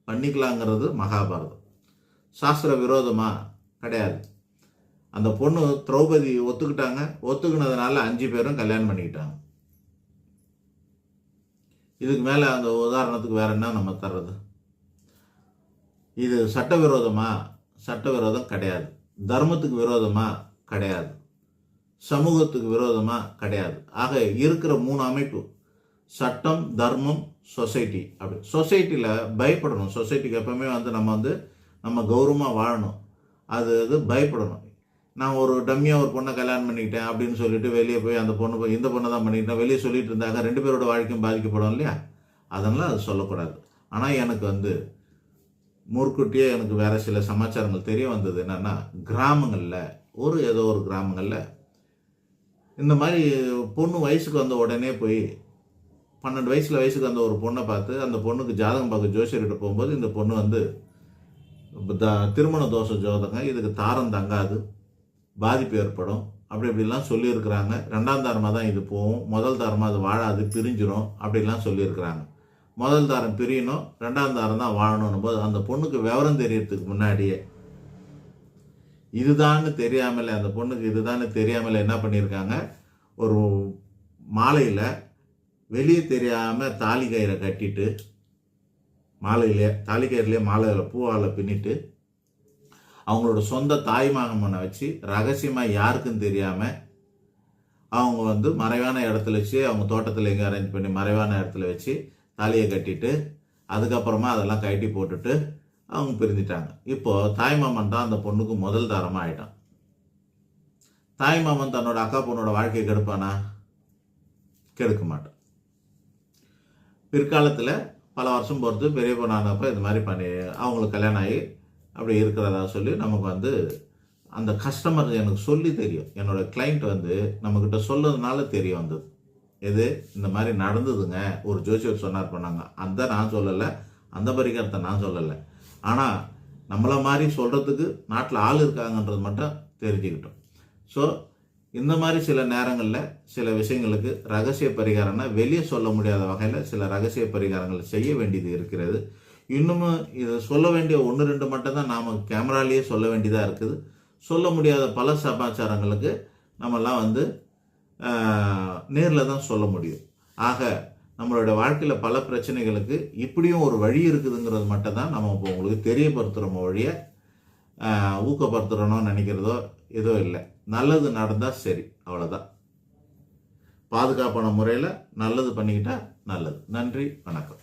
பண்ணிக்கலாங்கிறது மகாபாரதம். சாஸ்திர விரோதமா கிடையாது. அந்த பொண்ணு திரௌபதி ஒத்துக்கிட்டாங்க. ஒத்துக்கினதுனால 5 பேரும் கல்யாணம் பண்ணிக்கிட்டாங்க. இதுக்கு மேலே அந்த உதாரணத்துக்கு வேற என்ன நம்ம தர்றது? இது சட்டவிரோதமா? சட்டவிரோதம் கிடையாது. தர்மத்துக்கு விரோதமா? கிடையாது. சமூகத்துக்கு விரோதமா? கிடையாது. ஆக இருக்கிற 3 அமைப்பு, சட்டம், தர்மம், சொசைட்டி. அப்படி சொசைட்டியில் பயப்படணும். சொசைட்டிக்கு எப்பவுமே நம்ம கௌரவமாக வாழணும். அது பயப்படணும். நான் ஒரு டம்மியாக ஒரு பொண்ணை கல்யாணம் பண்ணிக்கிட்டேன் அப்படின்னு சொல்லிட்டு வெளியே போய் இந்த பொண்ணை தான் பண்ணிக்கிட்டேன் வெளியே சொல்லிட்டு இருந்தாங்க, 2 பேரோட வாழ்க்கையும் பாதிக்கப்படும் இல்லையா? அதனால் அது சொல்லக்கூடாது. ஆனால் எனக்கு முற்கூட்டியே எனக்கு வேறு சில சமாச்சாரங்கள் தெரிய வந்தது. என்னென்னா, கிராமங்களில் ஏதோ ஒரு கிராமங்களில் இந்த மாதிரி பொண்ணு வயசுக்கு வந்த உடனே போய் 12 வயசுக்கு வந்த ஒரு பொண்ணை பார்த்து அந்த பொண்ணுக்கு ஜாதகம் பார்க்க ஜோசியர்கிட்ட போகும்போது இந்த பொண்ணு திருமண தோஷ ஜோதகம், இதுக்கு தாரம் தங்காது, பாதிப்பு ஏற்படும், இப்படிலாம் சொல்லியிருக்கிறாங்க. 2ஆம் தாரமாக தான் இது போகும், முதல் தாரமாக அது வாழாது, பிரிஞ்சிடும், அப்படிலாம் சொல்லியிருக்கிறாங்க. முதல் தாரம் பிரியணும், 2ஆம் தாரம் தான் வாழணும் போது அந்த பொண்ணுக்கு விவரம் தெரியறதுக்கு முன்னாடியே அந்த பொண்ணுக்கு இதுதான்னு தெரியாமலே என்ன பண்ணியிருக்காங்க, ஒரு மாலையில் வெளியே தெரியாமல் தாலி கயிறை கட்டிட்டு, தாலி கயிறுலேயே மாலையில் பூவால் பின்னிட்டு அவங்களோட சொந்த தாய்மாமனை வச்சு ரகசியமாக யாருக்கும் தெரியாமல் அவங்க மறைவான இடத்துல வச்சு, அவங்க தோட்டத்தில் எங்கே அரேஞ்ச் பண்ணி மறைவான இடத்துல வச்சு தாலியை கட்டிட்டு அதுக்கப்புறமா அதெல்லாம் கட்டி போட்டுட்டு அவங்க பிரிஞ்சிட்டாங்க. இப்போது தாய்மாமன் தான் அந்த பொண்ணுக்கு முதல் தாரமாக ஆயிட்டான். தாய்மாமன் தன்னோட அக்கா பொண்ணோட வாழ்க்கையை கெடுப்பானா? கெடுக்க மாட்டான். பிற்காலத்தில் பல வருஷம் பொறுத்து பெரிய பொண்ணானப்போ இது மாதிரி பண்ணி அவங்களுக்கு கல்யாணம் ஆகி அப்படி இருக்கிறதா சொல்லி நமக்கு அந்த கஸ்டமர் எனக்கு சொல்லி தெரியும். என்னோட கிளைண்ட் நம்மக்கிட்ட சொல்லதுனால தெரிய வந்தது. இந்த மாதிரி நடந்ததுங்க, ஒரு ஜோசியர் சொன்னார் பண்ணாங்க. நான் சொல்லலை, அந்த பரிகாரத்தை நான் சொல்லலை. ஆனால் நம்மளை மாதிரி சொல்கிறதுக்கு நாட்டில் ஆள் இருக்காங்கன்றது மட்டும் தெரிஞ்சுக்கிட்டோம். ஸோ இந்த மாதிரி சில நேரங்களில் சில விஷயங்களுக்கு ரகசிய பரிகாரம்னா வெளியே சொல்ல முடியாத வகையில் சில ரகசிய பரிகாரங்கள் செய்ய வேண்டியது இருக்கிறது. இன்னமும் இதை சொல்ல வேண்டிய 1-2 மட்டும்தான் நாம் கேமராலேயே சொல்ல வேண்டியதாக இருக்குது. சொல்ல முடியாத பல சமாச்சாரங்களுக்கு நம்மெல்லாம் நேரில் தான் சொல்ல முடியும். ஆக நம்மளோட வாழ்க்கையில் பல பிரச்சனைகளுக்கு இப்படியும் ஒரு வழி இருக்குதுங்கிறது மட்டும்தான் நம்ம இப்போ உங்களுக்கு தெரியப்படுத்துகிறோமோ வழியை ஊக்கப்படுத்துகிறோன்னு நினைக்கிறதோ ஏதோ இல்லை. நல்லது நடந்தால் சரி, அவ்வளோதான். பாதுகாப்பான முறையில் நல்லது பண்ணிக்கிட்டா நல்லது. நன்றி, வணக்கம்.